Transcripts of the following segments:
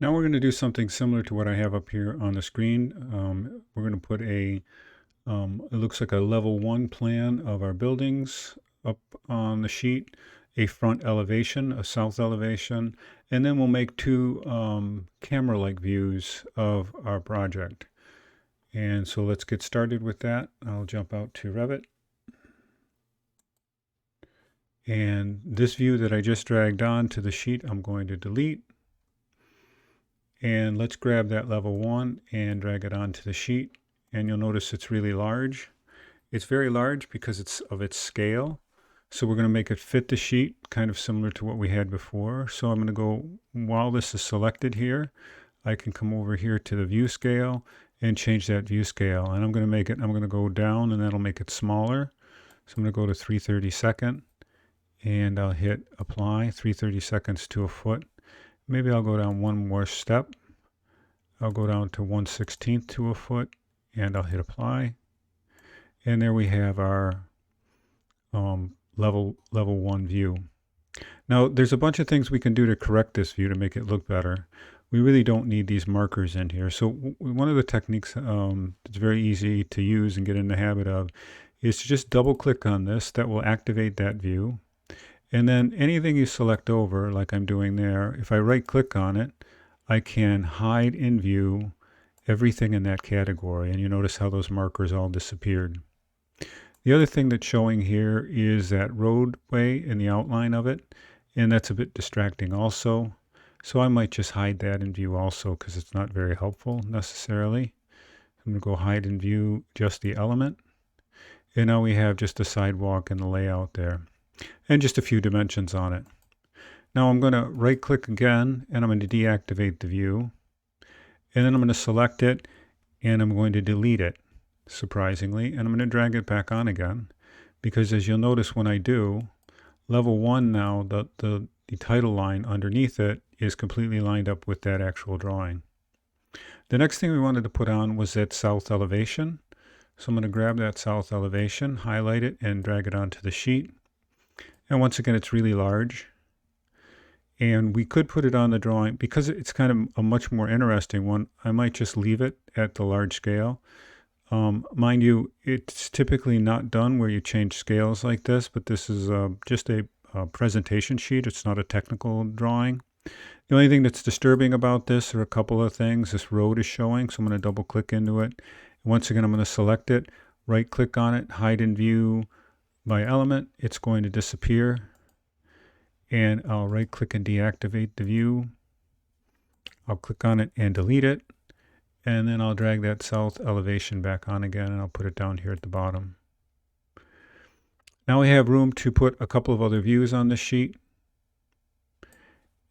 Now we're going to do something similar to what I have up here on the screen. We're going to put it looks like a level 1 plan of our buildings up on the sheet, a front elevation, a south elevation, and then we'll make two camera-like views of our project. And so let's get started with that. I'll jump out to Revit. And this view that I just dragged on to the sheet, I'm going to delete. And let's grab that level 1 and drag it onto the sheet. And you'll notice it's really large. It's very large because it's of its scale. So we're going to make it fit the sheet, kind of similar to what we had before. So I'm going to go, while this is selected here, I can come over here to the view scale and change that view scale. And I'm going to go down and that'll make it smaller. So I'm going to go to 3/32 and I'll hit apply, 3/32 to a foot. Maybe I'll go down one more step. I'll go down to 1/16 to a foot and I'll hit apply. And there we have our level 1 view. Now there's a bunch of things we can do to correct this view to make it look better. We really don't need these markers in here. So one of the techniques that's very easy to use and get in the habit of is to just double click on this. That will activate that view. And then anything you select over, like I'm doing there, if I right click on it, I can hide in view everything in that category. And you notice how those markers all disappeared. The other thing that's showing here is that roadway in the outline of it, and that's a bit distracting also. So I might just hide that in view also because it's not very helpful necessarily. I'm going to go hide in view just the element. And now we have just the sidewalk and the layout there, and just a few dimensions on it. Now I'm going to right click again and I'm going to deactivate the view. And then I'm going to select it and I'm going to delete it, surprisingly, and I'm going to drag it back on again, because as you'll notice when I do, level 1 now, the title line underneath it is completely lined up with that actual drawing. The next thing we wanted to put on was that south elevation. So I'm going to grab that south elevation, highlight it, and drag it onto the sheet. And once again, it's really large. And we could put it on the drawing. Because it's kind of a much more interesting one, I might just leave it at the large scale. Mind you, it's typically not done where you change scales like this, but this is just a presentation sheet. It's not a technical drawing. The only thing that's disturbing about this are a couple of things. This road is showing, so I'm going to double click into it. Once again, I'm going to select it, right click on it, hide in view by element. It's going to disappear. And I'll right click and deactivate the view. I'll click on it and delete it. And then I'll drag that south elevation back on again and I'll put it down here at the bottom. Now we have room to put a couple of other views on this sheet.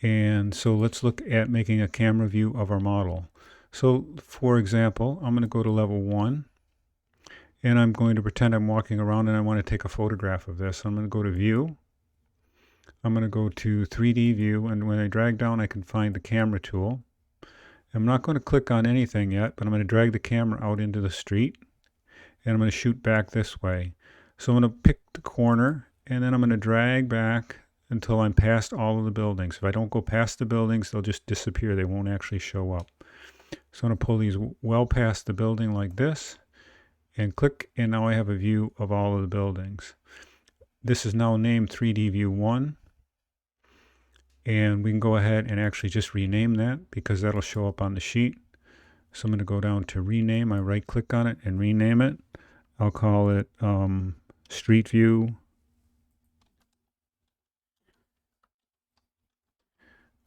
And so let's look at making a camera view of our model. So for example, I'm going to go to level 1 and I'm going to pretend I'm walking around and I want to take a photograph of this. I'm going to go to view. I'm going to go to 3D view, and when I drag down I can find the camera tool. I'm not going to click on anything yet, but I'm going to drag the camera out into the street and I'm going to shoot back this way. So I'm going to pick the corner and then I'm going to drag back until I'm past all of the buildings. If I don't go past the buildings, they'll just disappear. They won't actually show up. So I'm going to pull these well past the building like this and click, and now I have a view of all of the buildings. This is now named 3D View 1. And we can go ahead and actually just rename that because that'll show up on the sheet. So I'm going to go down to rename. I right click on it and rename it. I'll call it Street View.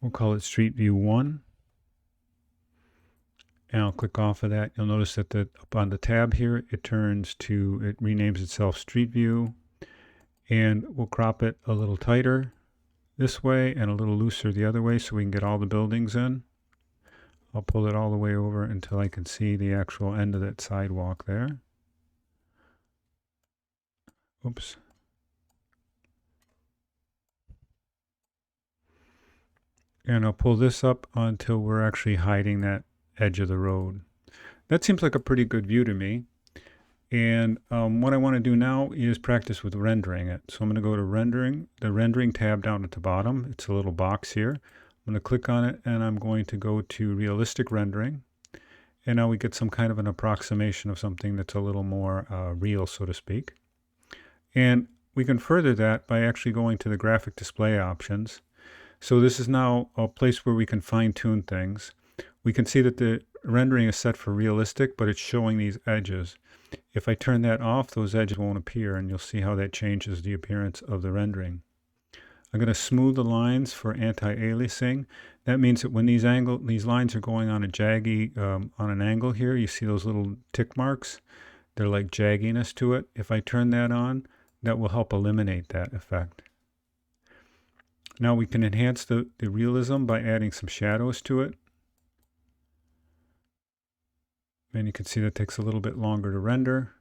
We'll call it Street View 1. And I'll click off of that. You'll notice that up on the tab here, it renames itself Street View. And we'll crop it a little tighter this way and a little looser the other way so we can get all the buildings in. I'll pull it all the way over until I can see the actual end of that sidewalk there. Oops. And I'll pull this up until we're actually hiding that edge of the road. That seems like a pretty good view to me. And what I want to do now is practice with rendering it. So I'm going to go to rendering, the rendering tab down at the bottom. It's a little box here. I'm going to click on it and I'm going to go to realistic rendering. And now we get some kind of an approximation of something that's a little more real, so to speak. And we can further that by actually going to the graphic display options. So this is now a place where we can fine tune things. We can see that the rendering is set for realistic, but it's showing these edges. If I turn that off, those edges won't appear, and you'll see how that changes the appearance of the rendering. I'm going to smooth the lines for anti-aliasing. That means that when these lines are going on a on an angle here, you see those little tick marks. They're like jagginess to it. If I turn that on, that will help eliminate that effect. Now we can enhance the realism by adding some shadows to it. And you can see that takes a little bit longer to render.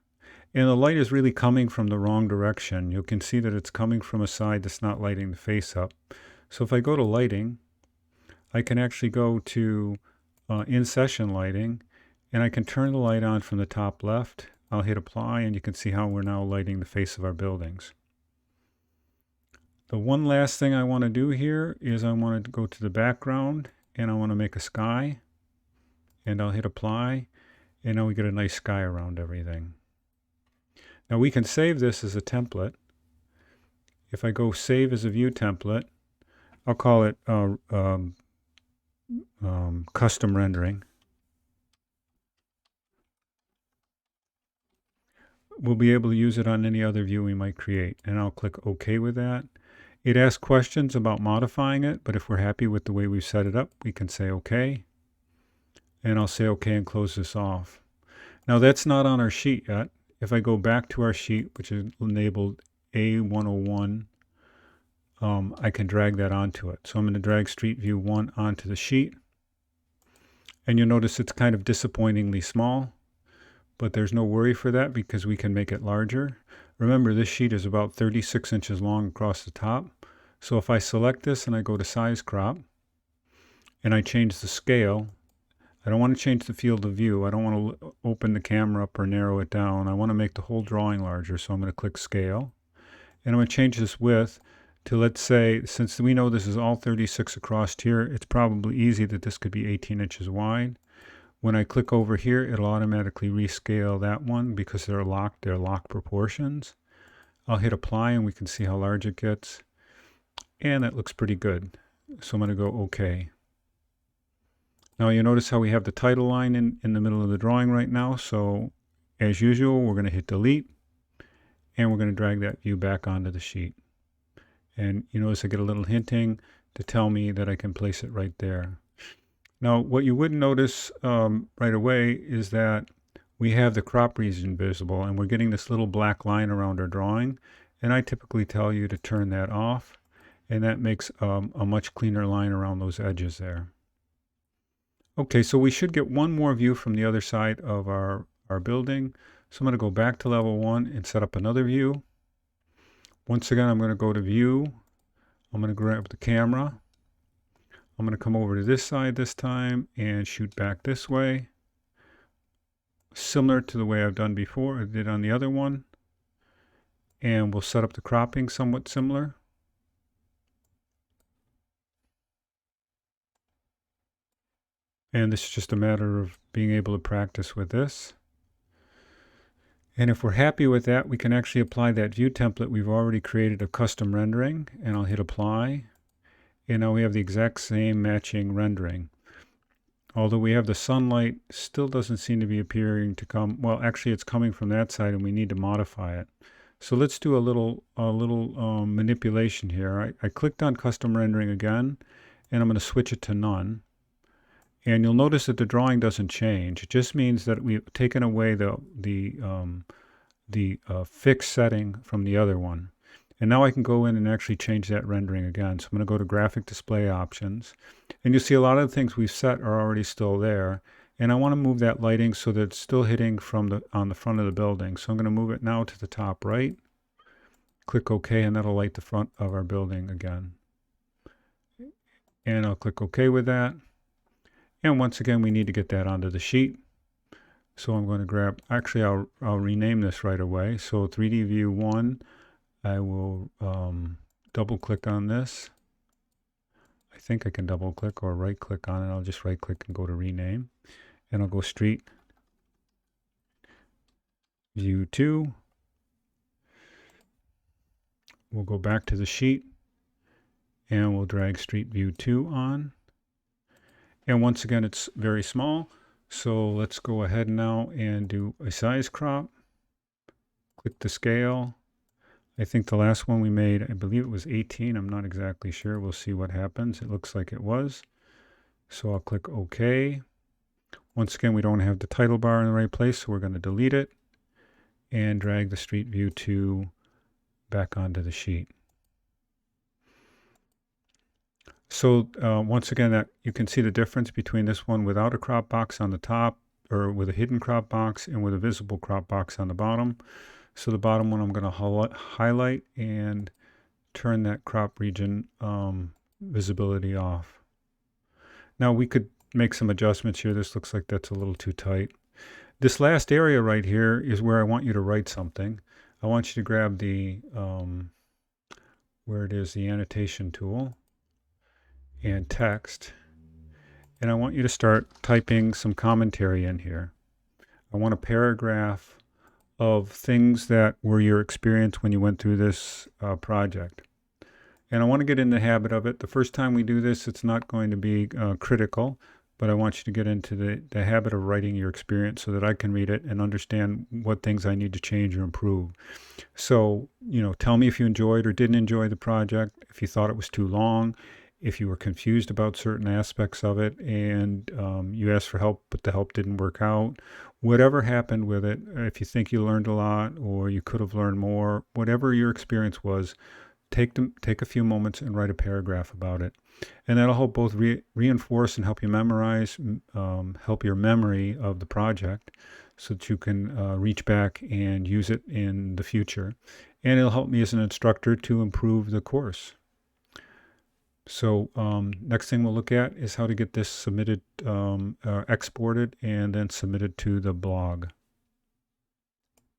And the light is really coming from the wrong direction. You can see that it's coming from a side that's not lighting the face up. So if I go to lighting, I can actually go to in-session lighting, and I can turn the light on from the top left. I'll hit apply, and you can see how we're now lighting the face of our buildings. The one last thing I want to do here is I want to go to the background, and I want to make a sky, and I'll hit apply, and now we get a nice sky around everything. Now we can save this as a template. If I go save as a view template, I'll call it custom rendering. We'll be able to use it on any other view we might create, and I'll click OK with that. It asks questions about modifying it, but if we're happy with the way we've set it up, we can say OK. And I'll say OK and close this off. Now that's not on our sheet yet. If I go back to our sheet, which is labeled A101, I can drag that onto it. So I'm going to drag Street View 1 onto the sheet. And you'll notice it's kind of disappointingly small, but there's no worry for that because we can make it larger. Remember, this sheet is about 36 inches long across the top. So if I select this and I go to size crop, and I change the scale, I don't want to change the field of view. I don't want to open the camera up or narrow it down. I want to make the whole drawing larger. So I'm going to click scale. And I'm going to change this width to, let's say, since we know this is all 36 across here, it's probably easy that this could be 18 inches wide. When I click over here, it'll automatically rescale that one because they're locked proportions. I'll hit apply and we can see how large it gets. And that looks pretty good. So I'm going to go OK. Now you notice how we have the title line in the middle of the drawing right now. So as usual, we're going to hit delete and we're going to drag that view back onto the sheet. And you notice I get a little hinting to tell me that I can place it right there. Now what you wouldn't notice right away is that we have the crop region visible and we're getting this little black line around our drawing. And I typically tell you to turn that off, and that makes a much cleaner line around those edges there. Okay, so we should get one more view from the other side of our building. So I'm going to go back to level 1 and set up another view. Once again, I'm going to go to view. I'm going to grab the camera. I'm going to come over to this side this time and shoot back this way. Similar to the way I've done before, I did on the other one. And we'll set up the cropping somewhat similar. And this is just a matter of being able to practice with this. And if we're happy with that, we can actually apply that view template we've already created of custom rendering, and I'll hit apply. And now we have the exact same matching rendering. Although we have the sunlight, still doesn't seem to be appearing to come. Well, actually it's coming from that side and we need to modify it. So let's do a little manipulation here. I clicked on custom rendering again, and I'm going to switch it to none. And you'll notice that the drawing doesn't change. It just means that we've taken away the fixed setting from the other one. And now I can go in and actually change that rendering again. So I'm going to go to graphic display options. And you'll see a lot of the things we've set are already still there. And I want to move that lighting so that it's still hitting on the front of the building. So I'm going to move it now to the top right. Click OK, and that'll light the front of our building again. And I'll click OK with that. And once again, we need to get that onto the sheet. So I'm going to grab, actually I'll rename this right away. So 3D View 1, I will double click on this. I think I can double click or right click on it. I'll just right click and go to rename. And I'll go Street View 2. We'll go back to the sheet and we'll drag Street View 2 on. And once again, it's very small. So let's go ahead now and do a size crop. Click the scale. I think the last one we made, I believe it was 18. I'm not exactly sure. We'll see what happens. It looks like it was. So I'll click OK. Once again, we don't have the title bar in the right place, so we're going to delete it and drag the Street View 2 back onto the sheet. So once again, that you can see the difference between this one without a crop box on the top, or with a hidden crop box, and with a visible crop box on the bottom. So the bottom one I'm going to highlight and turn that crop region visibility off. Now we could make some adjustments here. This looks like that's a little too tight. This last area right here is where I want you to write something. I want you to grab the, where it is, the annotation tool and text. And I want you to start typing some commentary in here. I want a paragraph of things that were your experience when you went through this project. And I want to get in the habit of it. The first time we do this, it's not going to be critical, but I want you to get into the habit of writing your experience so that I can read it and understand what things I need to change or improve. So, tell me if you enjoyed or didn't enjoy the project, if you thought it was too long, if you were confused about certain aspects of it and you asked for help, but the help didn't work out. Whatever happened with it, if you think you learned a lot or you could have learned more, whatever your experience was, take a few moments and write a paragraph about it. And that'll help both reinforce and help you memorize, help your memory of the project so that you can reach back and use it in the future. And it'll help me as an instructor to improve the course. So next thing we'll look at is how to get this submitted, exported, and then submitted to the blog.